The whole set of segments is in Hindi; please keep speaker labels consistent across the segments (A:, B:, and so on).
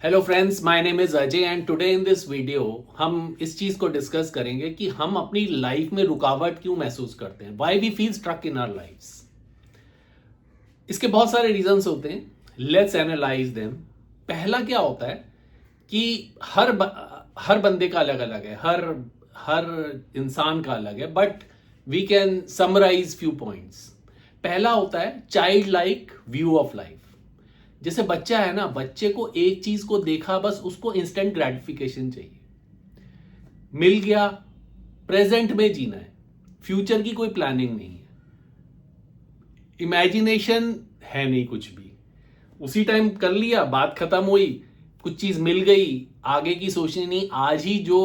A: Hello friends, my name is Ajay and today in this video हम इस चीज को डिस्कस करेंगे कि हम अपनी लाइफ में रुकावट क्यों महसूस करते हैं। Why we feel struck in our lives. इसके बहुत सारे रीजंस होते हैं। Let's analyse them. पहला क्या होता है कि हर बंदे का अलग अलग है, हर इंसान का अलग है, but we can summarise few points. पहला होता है child like view of life. जैसे बच्चा है ना, बच्चे को एक चीज को देखा, बस उसको इंस्टेंट ग्रेटिफिकेशन चाहिए, मिल गया, प्रेजेंट में जीना है, फ्यूचर की कोई प्लानिंग नहीं है, इमेजिनेशन है नहीं कुछ भी। उसी टाइम कर लिया, बात खत्म हुई, कुछ चीज मिल गई, आगे की सोचनी नहीं। आज ही जो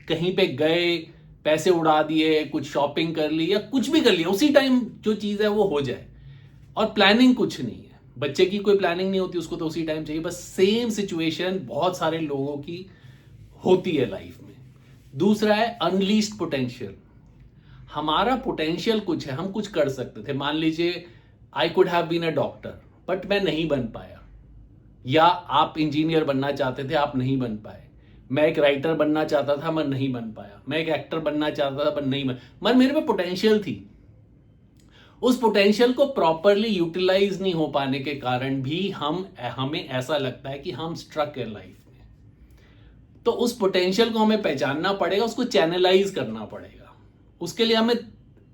A: कहीं पे गए, पैसे उड़ा दिए, कुछ शॉपिंग कर ली या कुछ भी कर लिया, उसी टाइम जो चीज है वो हो जाए, और प्लानिंग कुछ नहीं है। बच्चे की कोई प्लानिंग नहीं होती, उसको तो उसी टाइम चाहिए। बस सेम सिचुएशन बहुत सारे लोगों की होती है लाइफ में। दूसरा है अनलीस्ड पोटेंशियल। हमारा पोटेंशियल कुछ है, हम कुछ कर सकते थे। मान लीजिए I could have been a doctor, but मैं नहीं बन पाया। या आप इंजीनियर बनना चाहते थे, आप नहीं बन पाए। मैं एक राइटर बनना चाहता था, मैं नहीं बन पाया। मैं एक एक्टर बनना चाहता था, पर नहीं बन मेरे में पोटेंशियल थी। उस पोटेंशियल को प्रॉपरली यूटिलाइज नहीं हो पाने के कारण भी हमें ऐसा लगता है कि हम स्ट्रक है लाइफ में। तो उस पोटेंशियल को हमें पहचानना पड़ेगा, उसको चैनलाइज करना पड़ेगा, उसके लिए हमें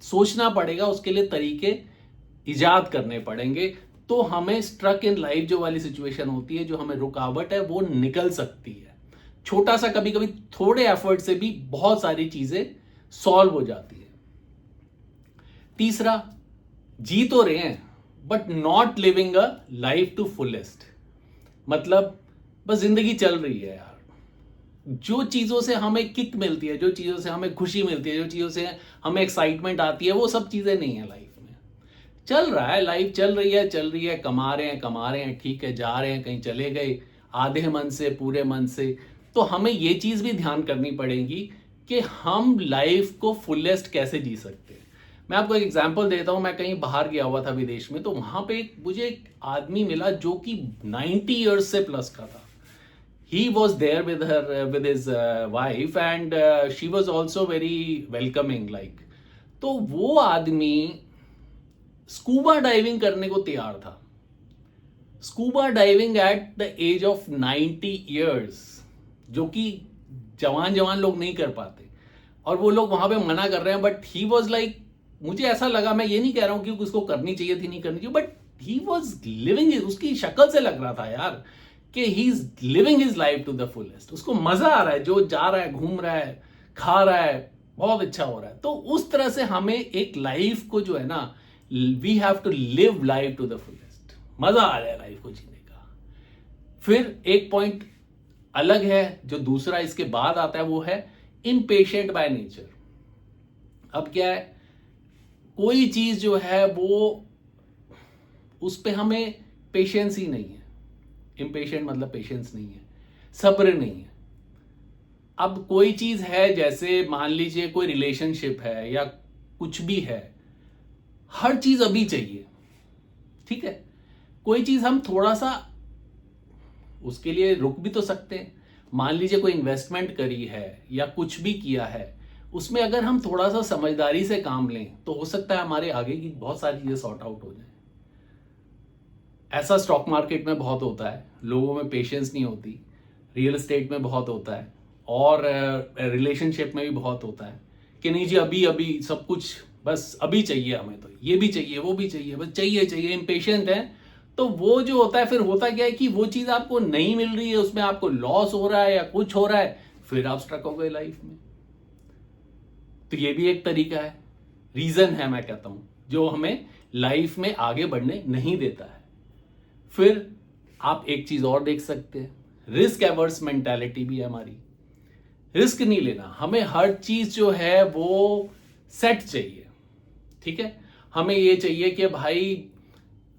A: सोचना पड़ेगा, उसके लिए तरीके इजाद करने पड़ेंगे। तो हमें स्ट्रक इन लाइफ जो वाली सिचुएशन होती है, जो हमें रुकावट है, वो निकल सकती है। छोटा सा, कभी कभी थोड़े एफर्ट से भी बहुत सारी चीजें सॉल्व हो जाती है। तीसरा, जी तो रहे हैं but not living a life to fullest. मतलब बस जिंदगी चल रही है यार, जो चीजों से हमें किक मिलती है, जो चीजों से हमें खुशी मिलती है, जो चीजों से हमें एक्साइटमेंट आती है, वो सब चीजें नहीं है लाइफ में। चल रहा है, लाइफ चल रही है, कमा रहे हैं, ठीक है, जा रहे हैं, कहीं चले गए, आधे मन से, पूरे मन से। तो हमें ये चीज भी ध्यान करनी पड़ेगी कि हम लाइफ को फुलेस्ट कैसे जी सकते हैं। मैं आपको एक एग्जांपल देता हूं। मैं कहीं बाहर गया हुआ था विदेश में, तो वहां पे मुझे एक आदमी मिला जो कि 90 ईयर्स से प्लस का था। He was there with his wife and she was also very welcoming like. तो वो आदमी स्कूबा डाइविंग करने को तैयार था। Scuba diving at the age of 90 years, जो कि जवान जवान लोग नहीं कर पाते, और वो लोग वहां पे मना कर रहे हैं। बट ही वॉज लाइक, मुझे ऐसा लगा, मैं ये नहीं कह रहा हूं कि उसको करनी चाहिए थी, नहीं करनी चाहिए, बट ही वॉज लिविंग, उसकी शक्ल से लग रहा था यार कि he is living his life to the fullest. उसको मजा आ रहा है, जो जा रहा है, घूम रहा है, खा रहा है, बहुत अच्छा हो रहा है। तो उस तरह से हमें एक लाइफ को जो है ना, we have to live life to the fullest. मजा आ रहा है लाइफ को जीने का। फिर एक पॉइंट अलग है जो दूसरा इसके बाद आता है, वो है इम्पेशेंट बाय नेचर। अब क्या है, कोई चीज जो है वो उस पे हमें पेशेंस ही नहीं है। इम्पेशेंट मतलब पेशेंस नहीं है, सब्र नहीं है। अब कोई चीज है, जैसे मान लीजिए कोई रिलेशनशिप है या कुछ भी है, हर चीज अभी चाहिए, ठीक है। कोई चीज हम थोड़ा सा उसके लिए रुक भी तो सकते हैं। मान लीजिए कोई इन्वेस्टमेंट करी है या कुछ भी किया है, उसमें अगर हम थोड़ा सा समझदारी से काम लें तो हो सकता है हमारे आगे की बहुत सारी चीजें सॉर्ट आउट हो जाए। ऐसा स्टॉक मार्केट में बहुत होता है, लोगों में पेशेंस नहीं होती। रियल एस्टेट में बहुत होता है, और रिलेशनशिप में भी बहुत होता है कि नहीं जी, अभी अभी सब कुछ, बस अभी चाहिए हमें, तो ये भी चाहिए, वो भी चाहिए, बस चाहिए चाहिए, इम्पेशेंट है। तो वो जो होता है, फिर होता क्या है कि वो चीज आपको नहीं मिल रही है, उसमें आपको लॉस हो रहा है या कुछ हो रहा है, फिर आप स्ट्रक हो गए लाइफ में। तो ये भी एक तरीका है, रीजन है, मैं कहता हूं, जो हमें लाइफ में आगे बढ़ने नहीं देता है। फिर आप एक चीज और देख सकते हैं, रिस्क एवर्स मेंटालिटी भी है हमारी। रिस्क नहीं लेना, हमें हर चीज जो है वो सेट चाहिए, ठीक है। हमें ये चाहिए कि भाई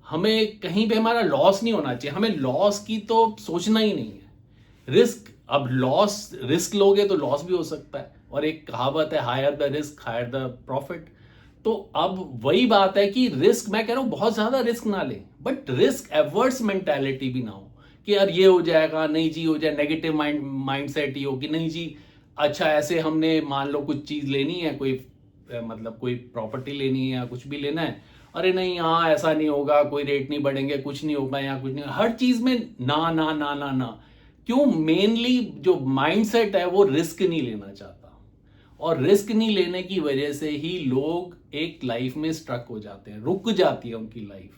A: हमें कहीं पे हमारा लॉस नहीं होना चाहिए, हमें लॉस की तो सोचना ही नहीं है। रिस्क, अब लॉस, रिस्क लोगे तो लॉस भी हो सकता है, और एक कहावत है, higher the risk higher the profit. तो अब वही बात है कि रिस्क, मैं कह रहा हूं बहुत ज्यादा रिस्क ना ले, बट रिस्क एवर्स मेंटालिटी भी ना हो कि यार ये हो जाएगा, नहीं जी हो जाए, नेगेटिव माइंड सेट ही हो कि नहीं जी अच्छा ऐसे हमने मान लो कुछ चीज़ लेनी है, कोई मतलब कोई प्रॉपर्टी लेनी है या कुछ भी लेना है, अरे नहीं यहाँ ऐसा नहीं होगा, कोई रेट नहीं बढ़ेंगे, कुछ नहीं होगा, यहाँ कुछ नहीं, हर चीज़ में ना ना ना ना ना। क्यों? मेनली जो माइंडसेट है वो रिस्क नहीं लेना चाहता, और रिस्क नहीं लेने की वजह से ही लोग एक लाइफ में स्ट्रक हो जाते हैं, रुक जाती है उनकी लाइफ।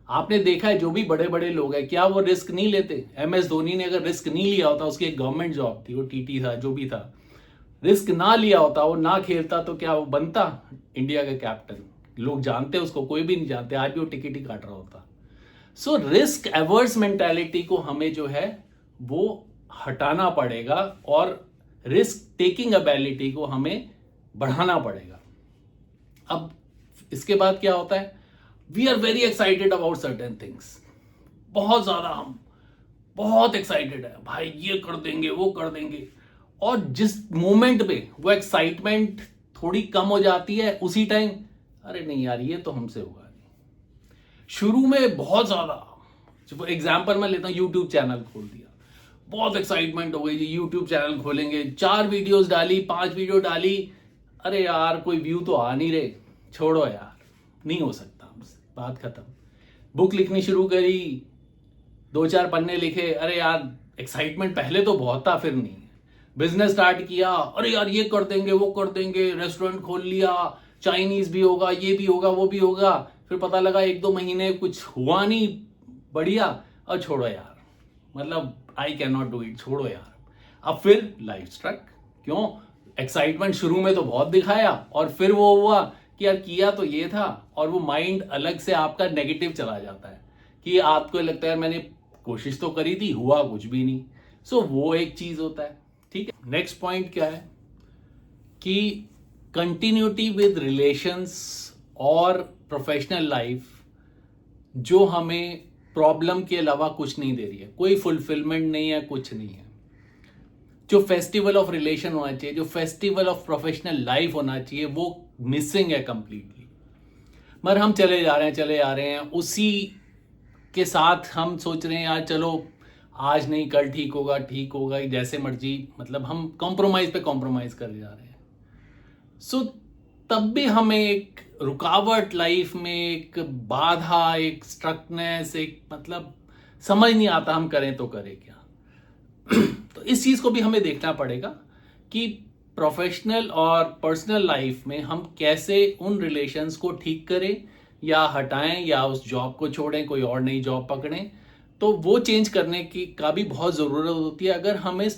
A: आपने देखा है जो भी बड़े बड़े लोग हैं, क्या वो रिस्क नहीं लेते? MS धोनी ने अगर रिस्क नहीं लिया होता, उसकी एक गवर्नमेंट जॉब थी, वो TT था, जो भी था, रिस्क ना लिया होता, वो ना खेलता, तो क्या वो बनता इंडिया का कैप्टन? लोग जानते उसको? कोई भी नहीं जानते, आज भी वो टिकट ही काट रहा होता। सो रिस्क एवर्स मेंटालिटी को हमें जो है वो हटाना पड़ेगा, और रिस्क टेकिंग एबिलिटी को हमें बढ़ाना पड़ेगा। अब इसके बाद क्या होता है? We are very excited about certain things, बहुत ज्यादा हम बहुत एक्साइटेड है भाई, ये कर देंगे वो कर देंगे, और जिस मोमेंट पे वो एक्साइटमेंट थोड़ी कम हो जाती है, उसी टाइम अरे नहीं यार ये तो हमसे होगा नहीं। शुरू में बहुत ज्यादा, एग्जाम्पल मैं लेता हूँ, यूट्यूब चैनल खोल दिया, बहुत एक्साइटमेंट हो गई जी, यूट्यूब चैनल खोलेंगे, 4 वीडियोस डाली, 5 वीडियो डाली, अरे यार कोई व्यू तो आ नहीं रहे, छोड़ो यार नहीं हो सकता हमसे, बात खत्म। बुक लिखनी शुरू करी, 2-4 पन्ने लिखे, अरे यार एक्साइटमेंट पहले तो बहुत था, फिर नहीं। बिजनेस स्टार्ट किया, अरे यार ये कर देंगे वो कर देंगे, रेस्टोरेंट खोल लिया, चाइनीज भी होगा, ये भी होगा वो भी होगा, फिर पता लगा 1-2 महीने कुछ हुआ नहीं बढ़िया, और छोड़ो यार, मतलब I can not do it, छोड़ो यार। अब फिर लाइफ स्ट्रक। क्यों? एक्साइटमेंट शुरू में तो बहुत दिखाया, और फिर वो हुआ कि यार किया तो ये था, और वो माइंड अलग से आपका नेगेटिव चला जाता है कि आपको लगता है मैंने कोशिश तो करी थी, हुआ कुछ भी नहीं। सो वो एक चीज होता है। ठीक है, नेक्स्ट पॉइंट क्या है कि कंटिन्यूटी विद रिलेशंस और प्रोफेशनल लाइफ जो हमें प्रॉब्लम के अलावा कुछ नहीं दे रही है, कोई फुलफिलमेंट नहीं है, कुछ नहीं है। जो फेस्टिवल ऑफ रिलेशन होना चाहिए, जो फेस्टिवल ऑफ प्रोफेशनल लाइफ होना चाहिए, वो मिसिंग है कंप्लीटली। मगर हम चले जा रहे हैं उसी के साथ, हम सोच रहे हैं यार चलो आज नहीं कल ठीक होगा जैसे मर्जी, मतलब हम कॉम्प्रोमाइज पे कॉम्प्रोमाइज कर जा रहे हैं। सो तब भी हमें एक रुकावट लाइफ में, एक बाधा, एक स्ट्रकनेस, एक मतलब समझ नहीं आता हम करें तो करें क्या। तो इस चीज को भी हमें देखना पड़ेगा कि प्रोफेशनल और पर्सनल लाइफ में हम कैसे उन रिलेशंस को ठीक करें या हटाएं, या उस जॉब को छोड़ें, कोई और नई जॉब पकड़ें। तो वो चेंज करने की का भी बहुत ज़रूरत होती है, अगर हमें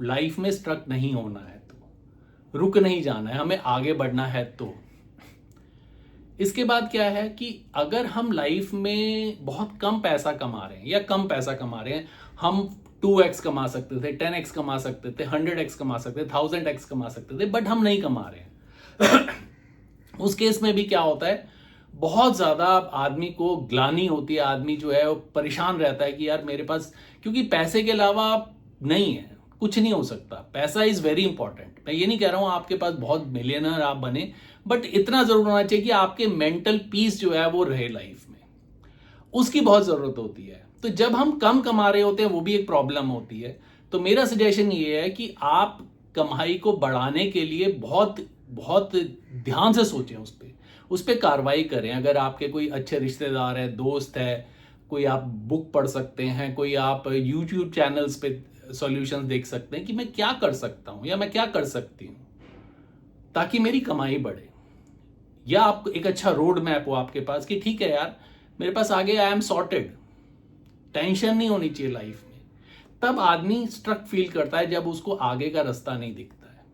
A: लाइफ में स्ट्रक नहीं होना है, तो रुक नहीं जाना है, हमें आगे बढ़ना है। तो इसके बाद क्या है कि अगर हम लाइफ में बहुत कम पैसा कमा रहे हैं या कम पैसा कमा रहे हैं, हम 2x कमा सकते थे, 10x कमा सकते थे, 100x कमा सकते थे, 1000x कमा सकते थे, बट हम नहीं कमा रहे हैं। उस केस में भी क्या होता है, बहुत ज़्यादा आदमी को ग्लानि होती है, आदमी जो है वो परेशान रहता है कि यार मेरे पास, क्योंकि पैसे के अलावा नहीं है, कुछ नहीं हो सकता। पैसा इज़ वेरी इंपॉर्टेंट। मैं ये नहीं कह रहा हूँ आपके पास बहुत मिलियनर आप बने, बट इतना ज़रूर होना चाहिए कि आपके मेंटल पीस जो है वो रहे लाइफ में, उसकी बहुत ज़रूरत होती है। तो जब हम कम कमा रहे होते हैं, वो भी एक प्रॉब्लम होती है। तो मेरा सजेशन ये है कि आप कमाई को बढ़ाने के लिए बहुत बहुत ध्यान से सोचें, उस पर कार्रवाई करें। अगर आपके कोई अच्छे रिश्तेदार है, दोस्त है, कोई आप बुक पढ़ सकते हैं, कोई आप यूट्यूब चैनल्स पे सॉल्यूशंस देख सकते हैं कि मैं क्या कर सकता हूँ या मैं क्या कर सकती हूँ ताकि मेरी कमाई बढ़े। या आप एक अच्छा रोड मैप हो आपके पास कि ठीक है यार मेरे पास आगे आई एम सॉर्टेड, टेंशन नहीं होनी चाहिए लाइफ में। तब आदमी स्ट्रक फील करता है जब उसको आगे का रास्ता नहीं दिखता है।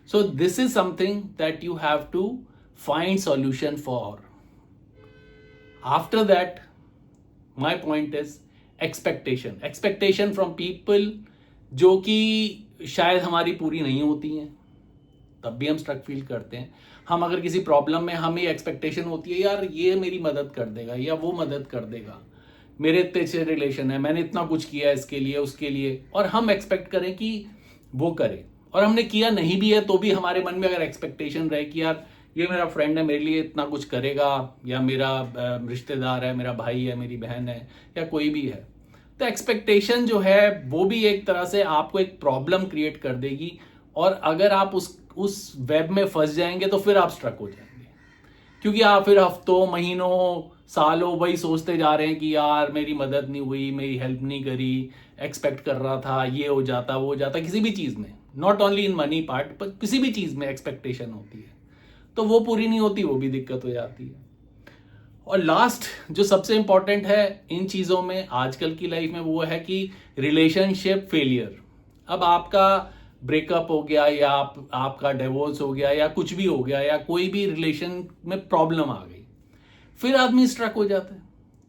A: So this is something that you have to find solution for. After that my point is expectation from people जो कि शायद हमारी पूरी नहीं होती हैं, तब भी हम स्ट्रक फील करते हैं। हम अगर किसी प्रॉब्लम में, हमें एक्सपेक्टेशन होती है यार ये मेरी मदद कर देगा या वो मदद कर देगा, मेरे इतने अच्छे रिलेशन है, मैंने इतना कुछ किया इसके लिए उसके लिए, और हम एक्सपेक्ट करें कि वो करे, और हमने किया नहीं भी है तो भी हमारे मन में अगर एक्सपेक्टेशन रहे कि यार ये मेरा फ्रेंड है, मेरे लिए इतना कुछ करेगा, या मेरा रिश्तेदार है, मेरा भाई है, मेरी बहन है, या कोई भी है, तो एक्सपेक्टेशन जो है वो भी एक तरह से आपको एक प्रॉब्लम क्रिएट कर देगी, और अगर आप उस वेब में फंस जाएंगे तो फिर आप स्ट्रक हो जाएंगे, क्योंकि आप फिर हफ्तों महीनों सालों वही सोचते जा रहे हैं कि यार मेरी मदद नहीं हुई, मेरी हेल्प नहीं करी, एक्सपेक्ट कर रहा था ये हो जाता वो हो जाता। किसी भी चीज़ में, not only in money part, पर किसी भी चीज़ में एक्सपेक्टेशन होती है, तो वो पूरी नहीं होती, वो भी दिक्कत हो जाती है। और लास्ट जो सबसे इंपॉर्टेंट है इन चीज़ों में आजकल की लाइफ में, वो है कि रिलेशनशिप फेलियर। अब आपका ब्रेकअप हो गया, या आपका डिवोर्स हो गया, या कुछ भी हो गया, या कोई भी रिलेशन में प्रॉब्लम आ गई, फिर आदमी स्ट्रक हो जाता है।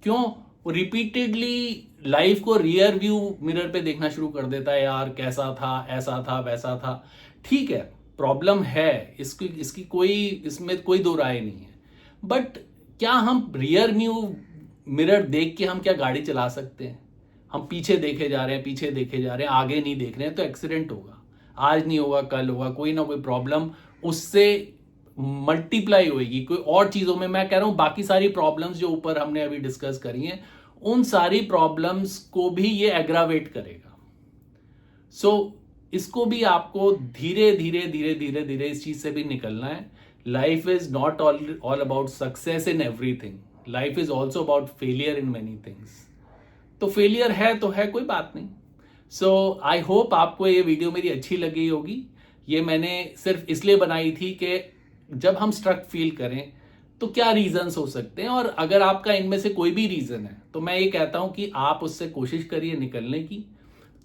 A: क्यों? वो रिपीटेडली लाइफ को रियर व्यू मिरर पे देखना शुरू कर देता है, यार कैसा था, ऐसा था, वैसा था। ठीक है, प्रॉब्लम है, इसकी कोई, इसमें कोई दो राय नहीं है, बट क्या हम रियर व्यू मिरर देख के हम क्या गाड़ी चला सकते हैं? हम पीछे देखे जा रहे हैं, पीछे देखे जा रहे हैं, आगे नहीं देख रहे हैं, तो एक्सीडेंट होगा। आज नहीं होगा, कल होगा, कोई ना कोई प्रॉब्लम उससे मल्टीप्लाई होगी कोई और चीज़ों में। मैं कह रहा हूँ बाकी सारी प्रॉब्लम्स जो ऊपर हमने अभी डिस्कस करी हैं, उन सारी प्रॉब्लम्स को भी ये एग्रावेट करेगा। सो इसको भी आपको धीरे धीरे धीरे धीरे धीरे इस चीज़ से भी निकलना है। Life is not all about success in everything, life is also about failure in many things. तो फेलियर है तो है, कोई बात नहीं। सो आई होप आपको ये वीडियो मेरी अच्छी लगी होगी। ये मैंने सिर्फ इसलिए बनाई थी कि जब हम स्ट्रक फील करें तो क्या रीजंस हो सकते हैं, और अगर आपका इनमें से कोई भी रीजन है तो मैं ये कहता हूं कि आप उससे कोशिश करिए निकलने की।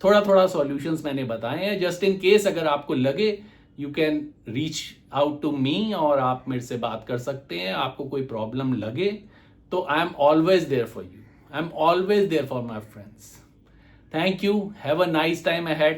A: थोड़ा थोड़ा सॉल्यूशंस मैंने बताए हैं, जस्ट इन केस अगर आपको लगे, you can reach out to me, और आप मेरे से बात कर सकते हैं। आपको कोई प्रॉब्लम लगे तो I am always there for you, I am always there for my friends. Thank you, have a nice time ahead.